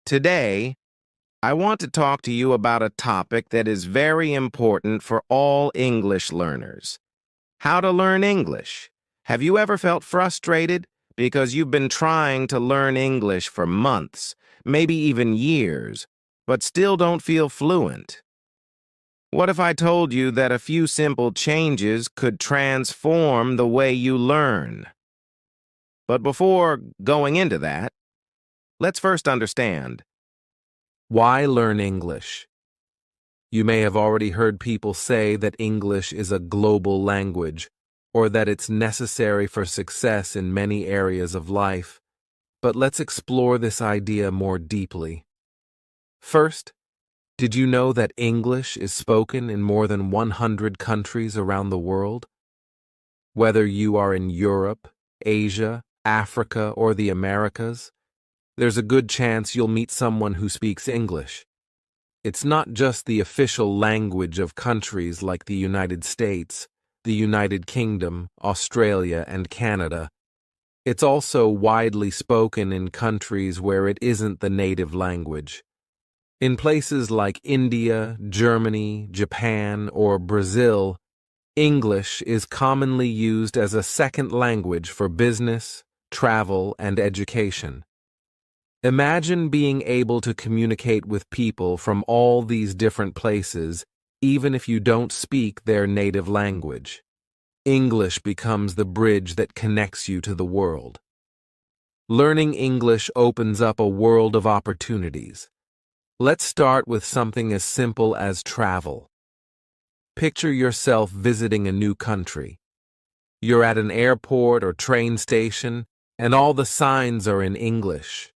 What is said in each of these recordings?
Today, I want to talk to you about a topic that is very important for all English learners. How to learn English. Have you ever felt frustrated because you've been trying to learn English for months, maybe even years, but still don't feel fluent? What if I told you that a few simple changes could transform the way you learn? But before going into that, let's first understand. Why learn English? You may have already heard people say that English is a global language, or that it's necessary for success in many areas of life. But let's explore this idea more deeply. First, did you know that English is spoken in more than 100 countries around the world? Whether you are in Europe, Asia, Africa, or the Americas, there's a good chance you'll meet someone who speaks English. It's not just the official language of countries like the United States, the United Kingdom, Australia, and Canada. It's also widely spoken in countries where it isn't the native language. In places like India, Germany, Japan, or Brazil, English is commonly used as a second language for business, travel, and education. Imagine being able to communicate with people from all these different places, even if you don't speak their native language. English becomes the bridge that connects you to the world. Learning English opens up a world of opportunities. Let's start with something as simple as travel. Picture yourself visiting a new country. You're at an airport or train station, and all the signs are in English.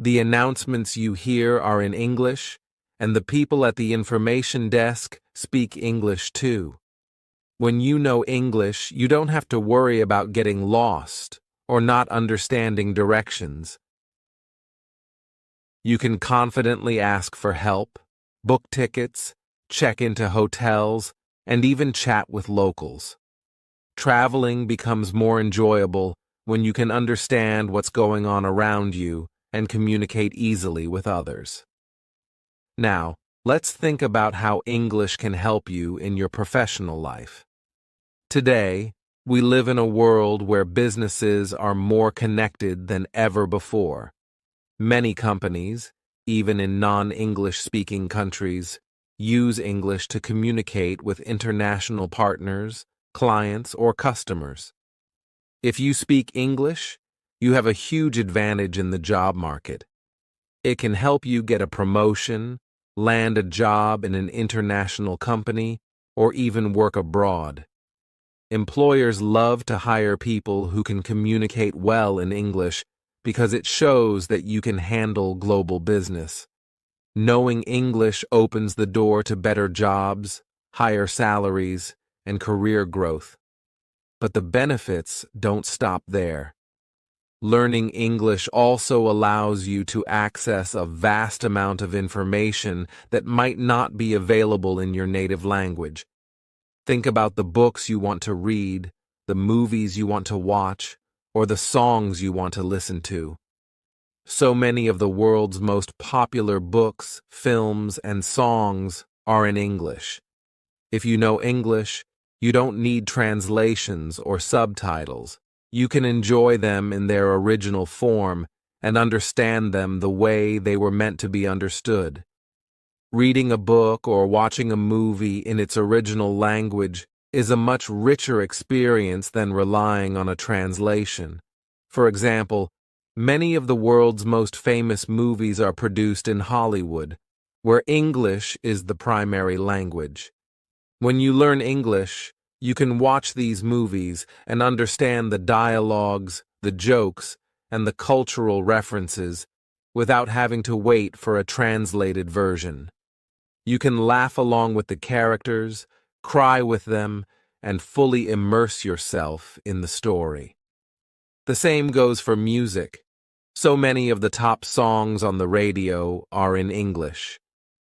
The announcements you hear are in English, and the people at the information desk speak English too. When you know English, you don't have to worry about getting lost or not understanding directions. You can confidently ask for help, book tickets, check into hotels, and even chat with locals. Traveling becomes more enjoyable when you can understand what's going on around you and communicate easily with others. Now, let's think about how English can help you in your professional life. Today, we live in a world where businesses are more connected than ever before. Many companies, even in non-English speaking countries, use English to communicate with international partners, clients, or customers. If you speak English, you have a huge advantage in the job market. It can help you get a promotion, land a job in an international company, or even work abroad. Employers love to hire people who can communicate well in English because it shows that you can handle global business. Knowing English opens the door to better jobs, higher salaries, and career growth. But the benefits don't stop there. Learning English also allows you to access a vast amount of information that might not be available in your native language. Think about the books you want to read, the movies you want to watch, or the songs you want to listen to. So many of the world's most popular books, films, and songs are in English. If you know English, you don't need translations or subtitles. You can enjoy them in their original form and understand them the way they were meant to be understood. Reading a book or watching a movie in its original language is a much richer experience than relying on a translation. For example, many of the world's most famous movies are produced in Hollywood, where English is the primary language. When you learn English, you can watch these movies and understand the dialogues, the jokes, and the cultural references without having to wait for a translated version. You can laugh along with the characters, cry with them, and fully immerse yourself in the story. The same goes for music. So many of the top songs on the radio are in English.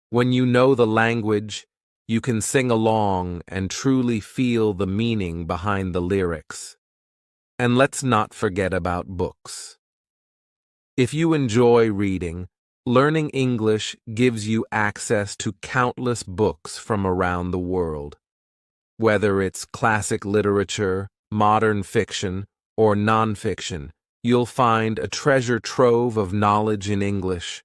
When you know the language, you can sing along and truly feel the meaning behind the lyrics. And let's not forget about books. If you enjoy reading, Learning English gives you access to countless books from around the world. Whether it's classic literature, modern fiction, or nonfiction, you'll find a treasure trove of knowledge in English.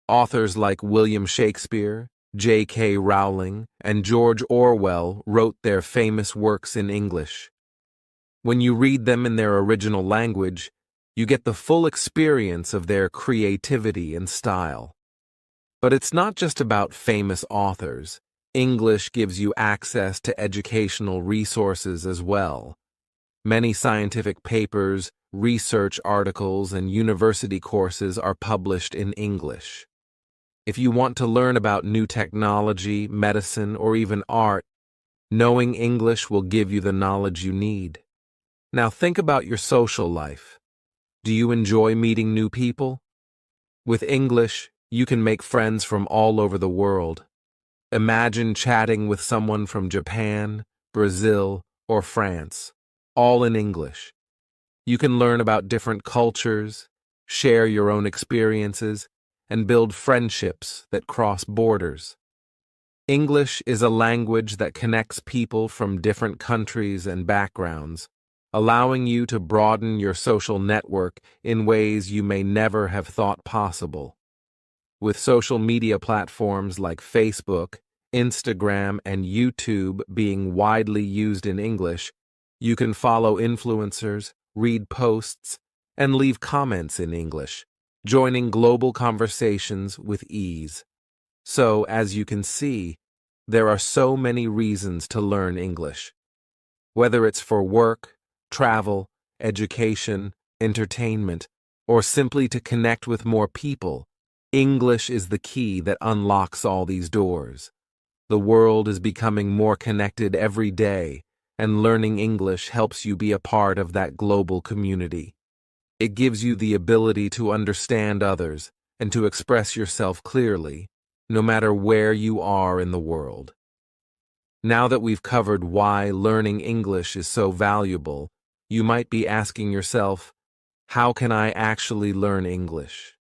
Authors like William Shakespeare, J.K. Rowling, and George Orwell wrote their famous works in English. When you read them in their original language, you get the full experience of their creativity and style. But it's not just about famous authors. English gives you access to educational resources as well. Many scientific papers, research articles, and university courses are published in English. If you want to learn about new technology, medicine, or even art, knowing English will give you the knowledge you need. Now think about your social life. Do you enjoy meeting new people? With English, you can make friends from all over the world. Imagine chatting with someone from Japan, Brazil, or France, all in English. You can learn about different cultures, share your own experiences, and build friendships that cross borders. English is a language that connects people from different countries and backgrounds, allowing you to broaden your social network in ways you may never have thought possible. With social media platforms like Facebook, Instagram, and YouTube being widely used in English, you can follow influencers, read posts, and leave comments in English, joining global conversations with ease. So, as you can see, there are so many reasons to learn English. Whether it's for work, travel, education, entertainment, or simply to connect with more people, English is the key that unlocks all these doors. The world is becoming more connected every day, and learning English helps you be a part of that global community. It gives you the ability to understand others and to express yourself clearly, no matter where you are in the world. Now that we've covered why learning English is so valuable, you might be asking yourself, how can I actually learn English?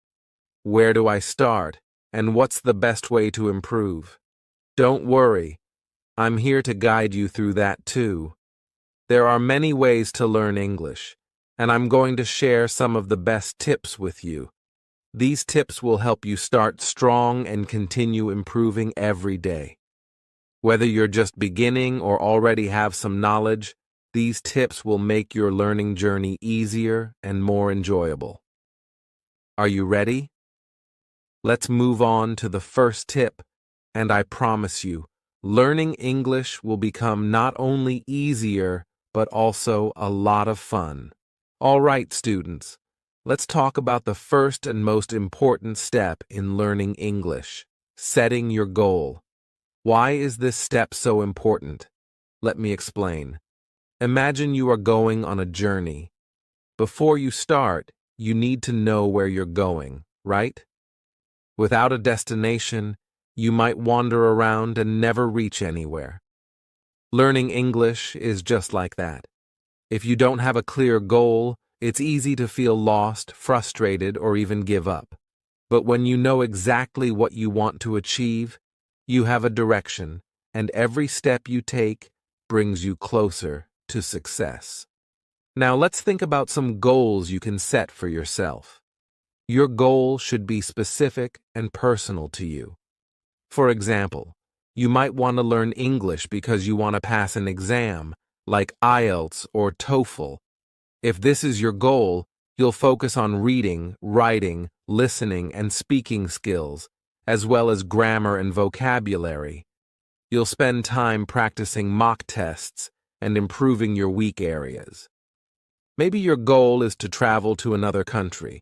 Where do I start, and what's the best way to improve? Don't worry, I'm here to guide you through that too. There are many ways to learn English, and I'm going to share some of the best tips with you. These tips will help you start strong and continue improving every day. Whether you're just beginning or already have some knowledge, these tips will make your learning journey easier and more enjoyable. Are you ready? Let's move on to the first tip, and I promise you, learning English will become not only easier, but also a lot of fun. All right, students, let's talk about the first and most important step in learning English, setting your goal. Why is this step so important? Let me explain. Imagine you are going on a journey. Before you start, you need to know where you're going, right? Without a destination, you might wander around and never reach anywhere. Learning English is just like that. If you don't have a clear goal, it's easy to feel lost, frustrated, or even give up. But when you know exactly what you want to achieve, you have a direction, and every step you take brings you closer to success. Now let's think about some goals you can set for yourself. Your goal should be specific and personal to you. For example, you might want to learn English because you want to pass an exam, like IELTS or TOEFL. If this is your goal, you'll focus on reading, writing, listening, and speaking skills, as well as grammar and vocabulary. You'll spend time practicing mock tests and improving your weak areas. Maybe your goal is to travel to another country.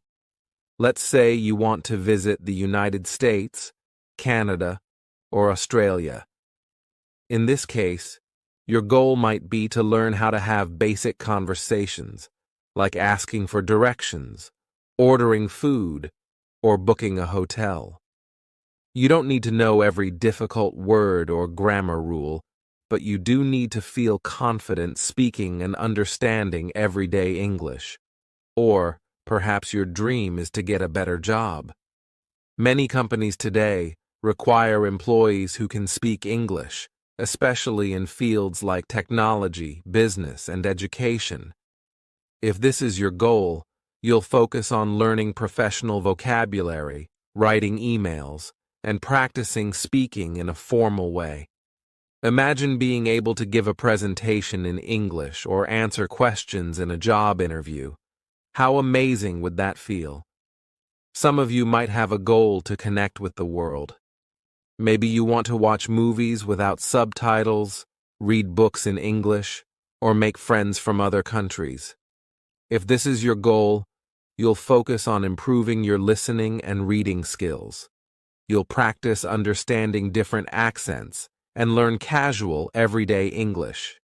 Let's say you want to visit the United States, Canada, or Australia. In this case, your goal might be to learn how to have basic conversations, like asking for directions, ordering food, or booking a hotel. You don't need to know every difficult word or grammar rule, but you do need to feel confident speaking and understanding everyday English. Or perhaps your dream is to get a better job. Many companies today require employees who can speak English, especially in fields like technology, business, and education. If this is your goal, you'll focus on learning professional vocabulary, writing emails, and practicing speaking in a formal way. Imagine being able to give a presentation in English or answer questions in a job interview. How amazing would that feel? Some of you might have a goal to connect with the world. Maybe you want to watch movies without subtitles, read books in English, or make friends from other countries. If this is your goal, you'll focus on improving your listening and reading skills. You'll practice understanding different accents and learn casual, everyday English.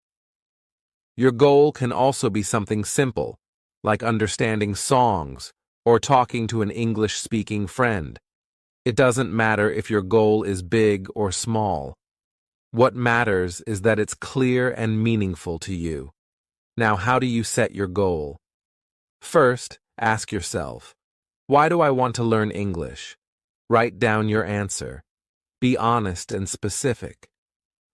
Your goal can also be something simple, like understanding songs or talking to an English-speaking friend. It doesn't matter if your goal is big or small. What matters is that it's clear and meaningful to you. Now, how do you set your goal? First, ask yourself, why do I want to learn English? Write down your answer. Be honest and specific.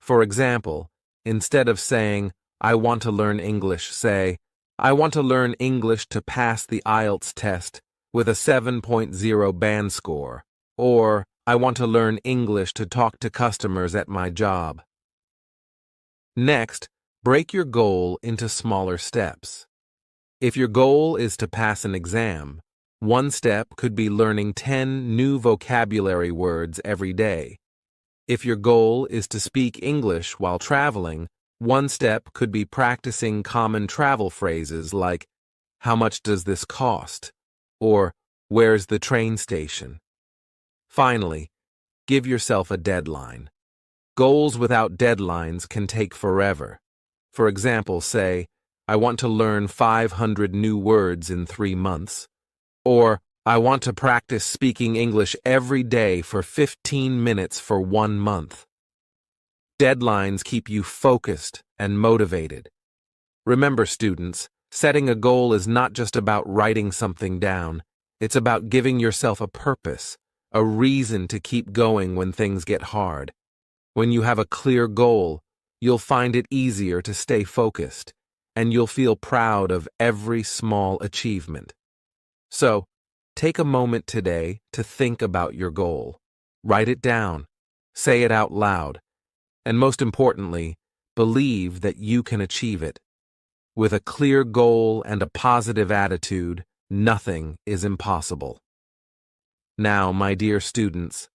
For example, instead of saying, I want to learn English, say, I want to learn English to pass the IELTS test with a 7.0 band score, or I want to learn English to talk to customers at my job. Next, break your goal into smaller steps. If your goal is to pass an exam, one step could be learning 10 new vocabulary words every day. If your goal is to speak English while traveling, one step could be practicing common travel phrases like, how much does this cost? Or, where's the train station? Finally, give yourself a deadline. Goals without deadlines can take forever. For example, say, I want to learn 500 new words in 3 months. Or, I want to practice speaking English every day for 15 minutes for 1 month. Deadlines keep you focused and motivated. Remember, students, setting a goal is not just about writing something down. It's about giving yourself a purpose, a reason to keep going when things get hard. When you have a clear goal, you'll find it easier to stay focused, and you'll feel proud of every small achievement. So, take a moment today to think about your goal. Write it down, say it out loud, and most importantly, believe that you can achieve it. With a clear goal and a positive attitude, nothing is impossible. Now, my dear students,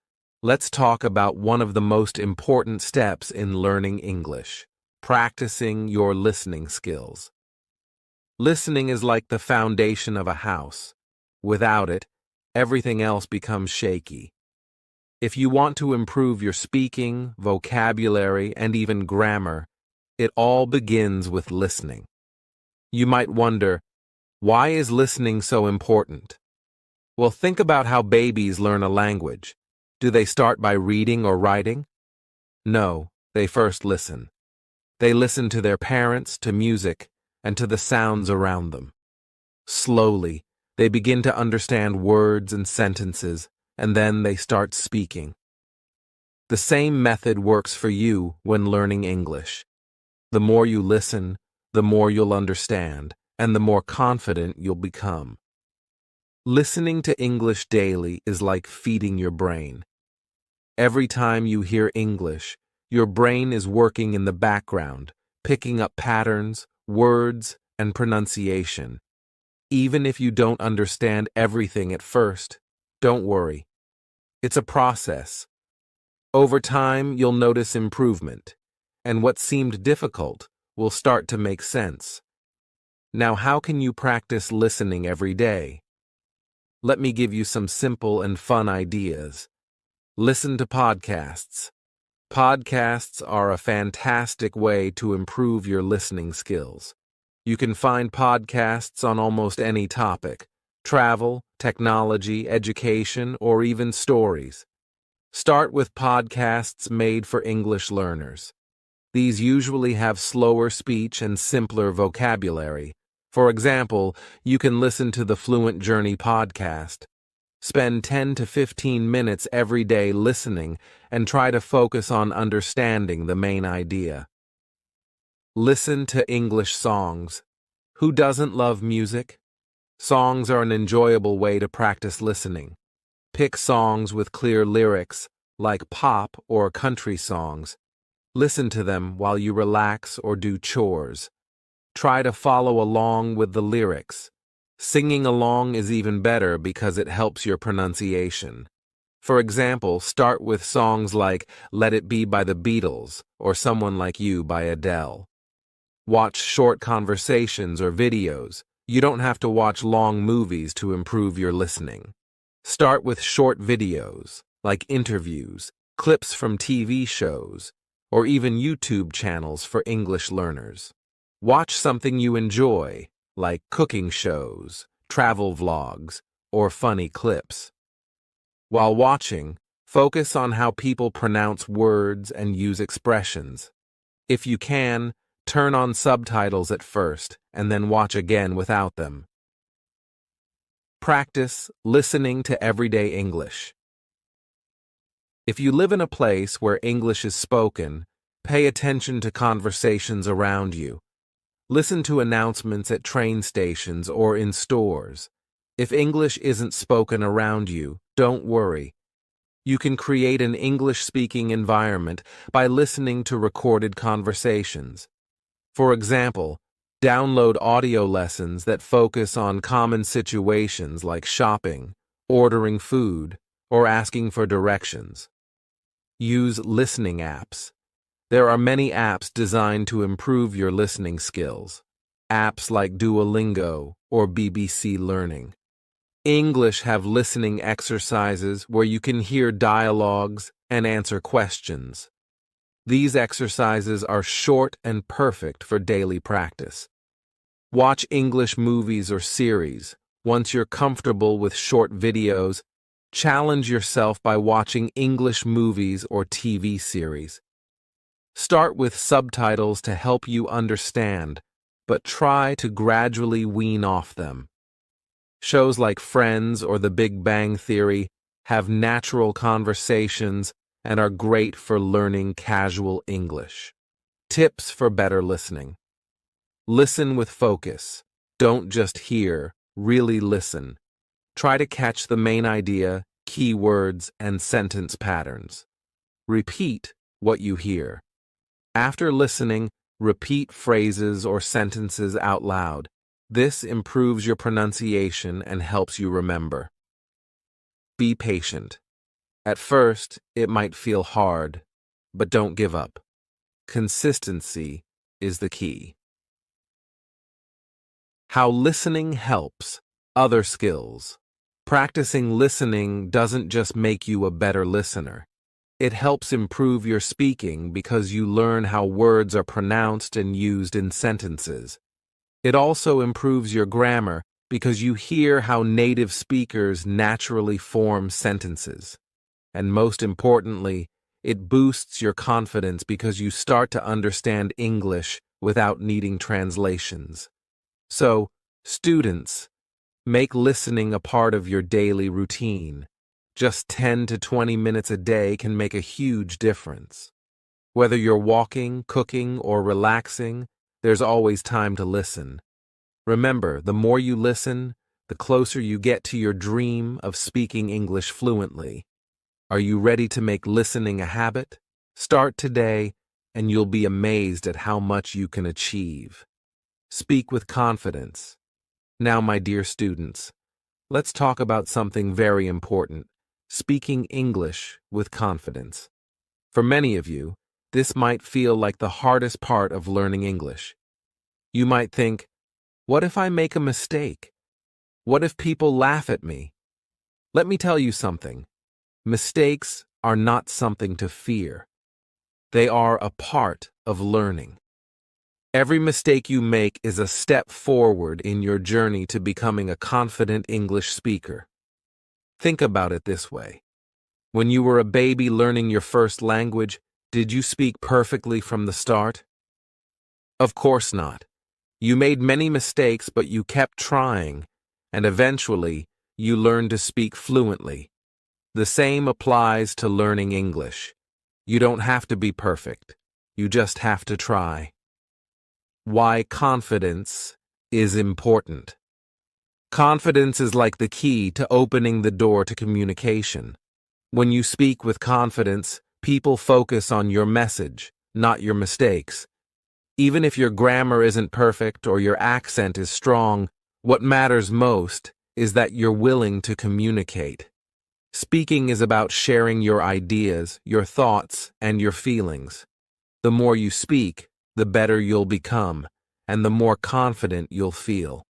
let's talk about one of the most important steps in learning English: practicing your listening skills. Listening is like the foundation of a house. Without it, everything else becomes shaky. If you want to improve your speaking, vocabulary, and even grammar, it all begins with listening. You might wonder, why is listening so important? Well, think about how babies learn a language. Do they start by reading or writing? No, they first listen. They listen to their parents, to music, and to the sounds around them. Slowly, they begin to understand words and sentences, and then they start speaking. The same method works for you when learning English. The more you listen, the more you'll understand, and the more confident you'll become. Listening to English daily is like feeding your brain. Every time you hear English, your brain is working in the background, picking up patterns, words, and pronunciation. Even if you don't understand everything at first, don't worry. It's a process. Over time, you'll notice improvement, and what seemed difficult will start to make sense. Now, how can you practice listening every day? Let me give you some simple and fun ideas. Listen to podcasts. Podcasts are a fantastic way to improve your listening skills. You can find podcasts on almost any topic: travel, technology, education, or even stories. Start with podcasts made for English learners. These usually have slower speech and simpler vocabulary. For example, you can listen to the Fluent Journey podcast. Spend 10 to 15 minutes every day listening and try to focus on understanding the main idea. Listen to English songs. Who doesn't love music? Songs are an enjoyable way to practice listening. Pick songs with clear lyrics, like pop or country songs. Listen to them while you relax or do chores. Try to follow along with the lyrics. Singing along is even better because it helps your pronunciation. For example, start with songs like Let It Be by the Beatles or Someone Like You by Adele. Watch short conversations or videos. You don't have to watch long movies to improve your listening. Start with short videos, like interviews, clips from TV shows, or even YouTube channels for English learners. Watch something you enjoy, like cooking shows, travel vlogs, or funny clips. While watching, focus on how people pronounce words and use expressions. If you can, turn on subtitles at first and then watch again without them. Practice listening to everyday English. If you live in a place where English is spoken, pay attention to conversations around you. Listen to announcements at train stations or in stores. If English isn't spoken around you, don't worry. You can create an English-speaking environment by listening to recorded conversations. For example, download audio lessons that focus on common situations like shopping, ordering food, or asking for directions. Use listening apps. There are many apps designed to improve your listening skills. Apps like Duolingo or BBC Learning. English have listening exercises where you can hear dialogues and answer questions. These exercises are short and perfect for daily practice. Watch English movies or series. Once you're comfortable with short videos, challenge yourself by watching English movies or TV series. Start with subtitles to help you understand, but try to gradually wean off them. Shows like Friends or The Big Bang Theory have natural conversations and are great for learning casual English. Tips for better listening. Listen with focus. Don't just hear, really listen. Try to catch the main idea, keywords, and sentence patterns. Repeat what you hear. After listening, repeat phrases or sentences out loud. This improves your pronunciation and helps you remember. Be patient. At first, it might feel hard, but don't give up. Consistency is the key. How listening helps. Other skills. Practicing listening doesn't just make you a better listener. It helps improve your speaking because you learn how words are pronounced and used in sentences. It also improves your grammar because you hear how native speakers naturally form sentences. And most importantly, it boosts your confidence because you start to understand English without needing translations. So, students, make listening a part of your daily routine. Just 10 to 20 minutes a day can make a huge difference. Whether you're walking, cooking, or relaxing, there's always time to listen. Remember, the more you listen, the closer you get to your dream of speaking English fluently. Are you ready to make listening a habit? Start today, and you'll be amazed at how much you can achieve. Speak with confidence. Now, my dear students, let's talk about something very important: speaking English with confidence. For many of you, this might feel like the hardest part of learning English. You might think, what if I make a mistake? What if people laugh at me? Let me tell you something. Mistakes are not something to fear. They are a part of learning. Every mistake you make is a step forward in your journey to becoming a confident English speaker. Think about it this way. When you were a baby learning your first language, did you speak perfectly from the start? Of course not. You made many mistakes, but you kept trying, and eventually, you learn to speak fluently. The same applies to learning English. You don't have to be perfect. You just have to try. Why confidence is important. Confidence is like the key to opening the door to communication. When you speak with confidence, people focus on your message, not your mistakes. Even if your grammar isn't perfect or your accent is strong, what matters most is that you're willing to communicate. Speaking is about sharing your ideas, your thoughts, and your feelings. The more you speak, the better you'll become, and the more confident you'll feel.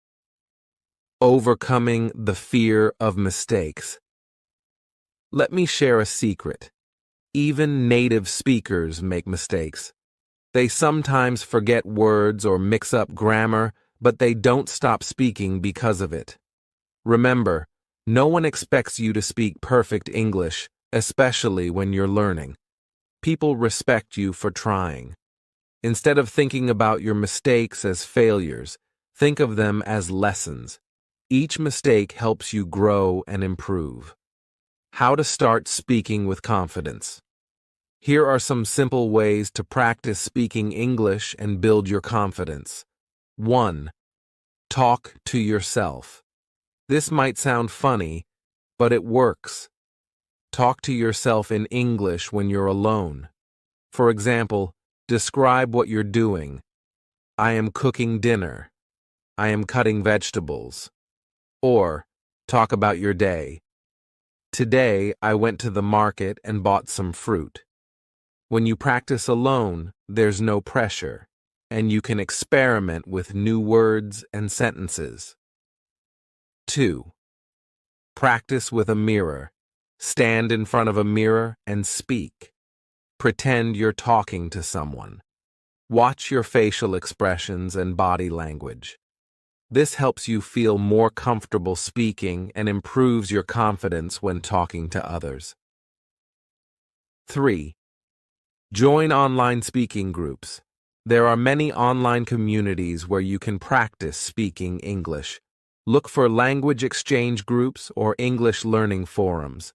Overcoming the fear of mistakes. Let me share a secret. Even native speakers make mistakes. They sometimes forget words or mix up grammar, but they don't stop speaking because of it. Remember, no one expects you to speak perfect English, especially when you're learning. People respect you for trying. Instead of thinking about your mistakes as failures, think of them as lessons. Each mistake helps you grow and improve. How to start speaking with confidence. Here are some simple ways to practice speaking English and build your confidence. 1. Talk to yourself. This might sound funny, but it works. Talk to yourself in English when you're alone. For example, describe what you're doing. I am cooking dinner. I am cutting vegetables. Or, talk about your day. Today, I went to the market and bought some fruit. When you practice alone, there's no pressure, and you can experiment with new words and sentences. 2. Practice with a mirror. Stand in front of a mirror and speak. Pretend you're talking to someone. Watch your facial expressions and body language. This helps you feel more comfortable speaking and improves your confidence when talking to others. 3. Join online speaking groups. There are many online communities where you can practice speaking English. Look for language exchange groups or English learning forums.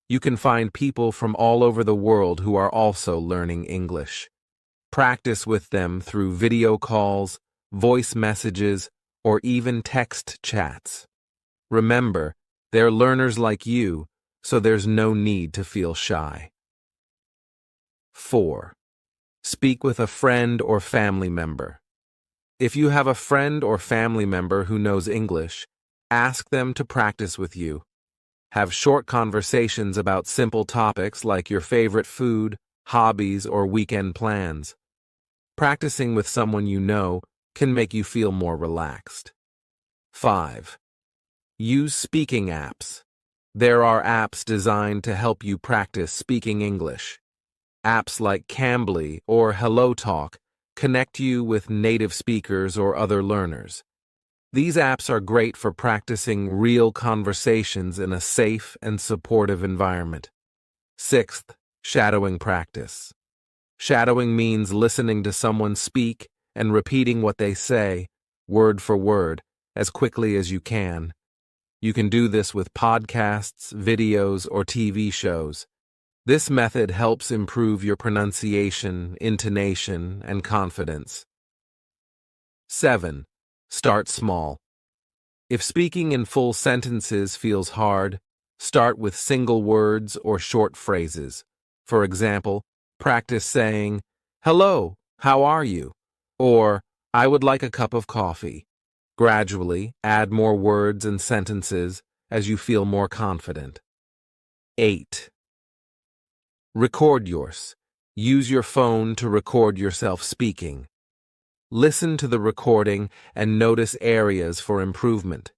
You can find people from all over the world who are also learning English. Practice with them through video calls, voice messages, or even text chats. Remember, they're learners like you, so there's no need to feel shy. 4. Speak with a friend or family member. If you have a friend or family member who knows English, ask them to practice with you. Have short conversations about simple topics like your favorite food, hobbies, or weekend plans. Practicing with someone you know can make you feel more relaxed. 5. Use speaking apps. There are apps designed to help you practice speaking English. Apps like Cambly or HelloTalk connect you with native speakers or other learners. These apps are great for practicing real conversations in a safe and supportive environment. 6th, shadowing practice. Shadowing means listening to someone speak and repeating what they say, word for word, as quickly as you can. You can do this with podcasts, videos, or TV shows. This method helps improve your pronunciation, intonation, and confidence. 7. Start small. If speaking in full sentences feels hard, start with single words or short phrases. For example, practice saying, "Hello, how are you?" or "I would like a cup of coffee." Gradually, add more words and sentences as you feel more confident. 8. Record yours. Use your phone to record yourself speaking. Listen to the recording and notice areas for improvement.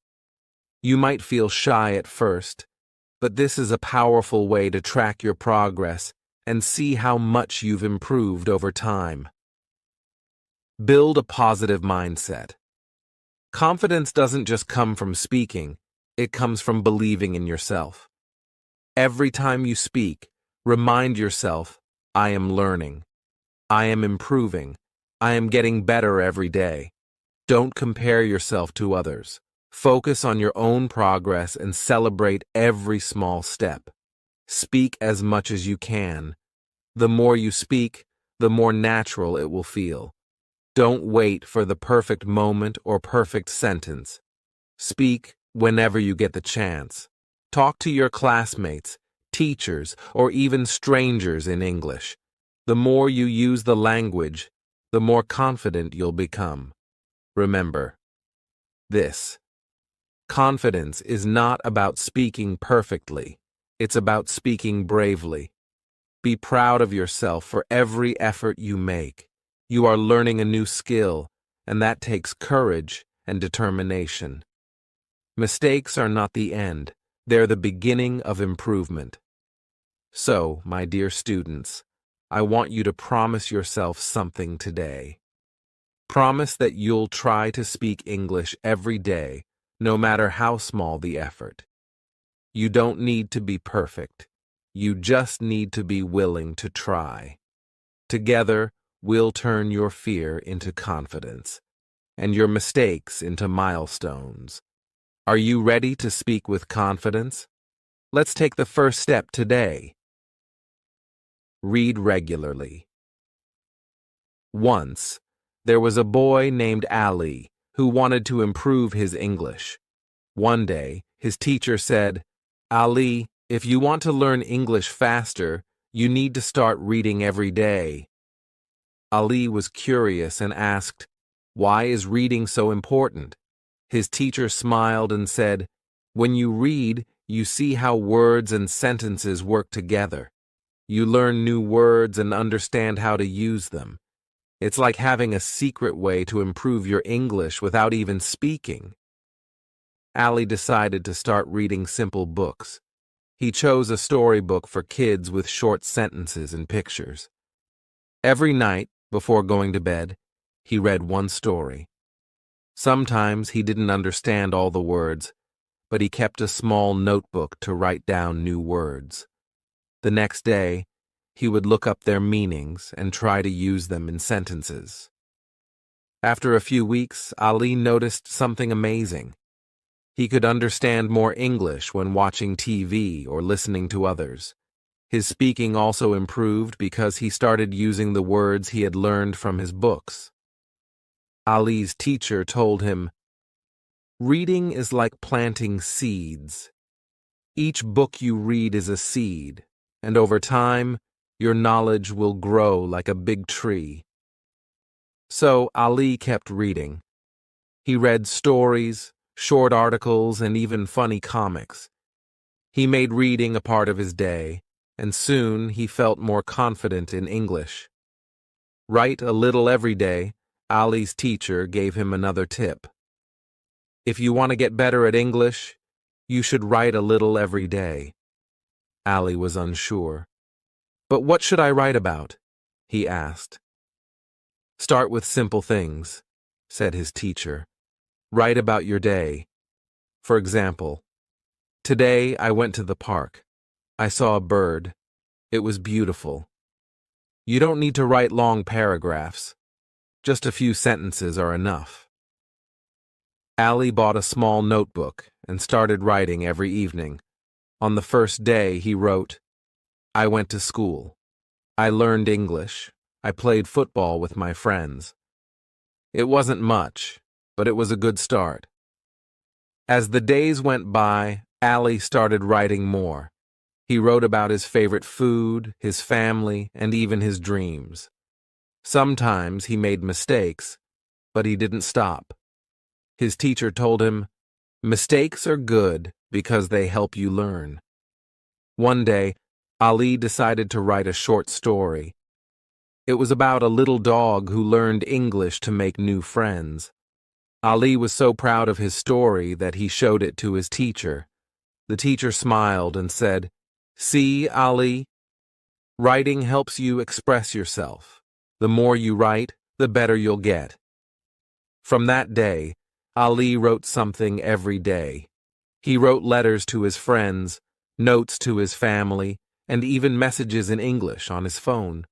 You might feel shy at first, but this is a powerful way to track your progress and see how much you've improved over time. Build a positive mindset. Confidence doesn't just come from speaking, it comes from believing in yourself. Every time you speak, remind yourself, I am learning. I am improving. I am getting better every day. Don't compare yourself to others. Focus on your own progress and celebrate every small step. Speak as much as you can. The more you speak, the more natural it will feel. Don't wait for the perfect moment or perfect sentence. Speak whenever you get the chance. Talk to your classmates, teachers, or even strangers in English. The more you use the language, the more confident you'll become. Remember this: confidence is not about speaking perfectly. It's about speaking bravely. Be proud of yourself for every effort you make. You are learning a new skill, and that takes courage and determination. Mistakes are not the end. They're the beginning of improvement. So, my dear students, I want you to promise yourself something today. Promise that you'll try to speak English every day, no matter how small the effort. You don't need to be perfect. You just need to be willing to try. Together, we'll turn your fear into confidence, and your mistakes into milestones. Are you ready to speak with confidence? Let's take the first step today. Read regularly. Once, there was a boy named Ali who wanted to improve his English. One day, his teacher said, "Ali, if you want to learn English faster, you need to start reading every day." Ali was curious and asked, "Why is reading so important?" His teacher smiled and said, "When you read, you see how words and sentences work together. You learn new words and understand how to use them. It's like having a secret way to improve your English without even speaking." Ali decided to start reading simple books. He chose a storybook for kids with short sentences and pictures. Every night, before going to bed, he read one story. Sometimes he didn't understand all the words, but he kept a small notebook to write down new words. The next day, he would look up their meanings and try to use them in sentences. After a few weeks, Ali noticed something amazing. He could understand more English when watching TV or listening to others. His speaking also improved because he started using the words he had learned from his books. Ali's teacher told him, "Reading is like planting seeds. Each book you read is a seed, and over time, your knowledge will grow like a big tree." So Ali kept reading. He read stories, short articles, and even funny comics. He made reading a part of his day, and soon he felt more confident in English. Write a little every day. Ali's teacher gave him another tip. If you want to get better at English, you should write a little every day. Ali was unsure. "But what should I write about?" he asked. "Start with simple things," said his teacher. "Write about your day. For example, today I went to the park. I saw a bird. It was beautiful." You don't need to write long paragraphs. Just a few sentences are enough. Ali bought a small notebook and started writing every evening. On the first day, he wrote, "I went to school. I learned English. I played football with my friends." It wasn't much, but it was a good start. As the days went by, Ali started writing more. He wrote about his favorite food, his family, and even his dreams. Sometimes he made mistakes, but he didn't stop. His teacher told him, "Mistakes are good because they help you learn." One day, Ali decided to write a short story. It was about a little dog who learned English to make new friends. Ali was so proud of his story that he showed it to his teacher. The teacher smiled and said, "See, Ali, writing helps you express yourself. The more you write, the better you'll get." From that day, Ali wrote something every day. He wrote letters to his friends, notes to his family, and even messages in English on his phone.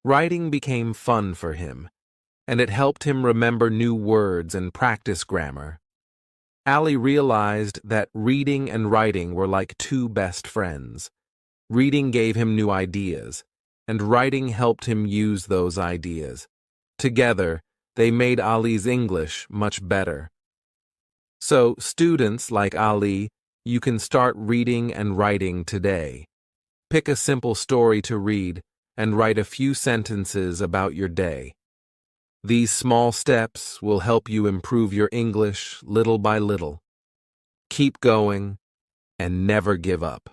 Writing became fun for him, and it helped him remember new words and practice grammar. Ali realized that reading and writing were like two best friends. Reading gave him new ideas, and writing helped him use those ideas. Together, they made Ali's English much better. So, students like Ali, you can start reading and writing today. Pick a simple story to read and write a few sentences about your day. These small steps will help you improve your English little by little. Keep going and never give up.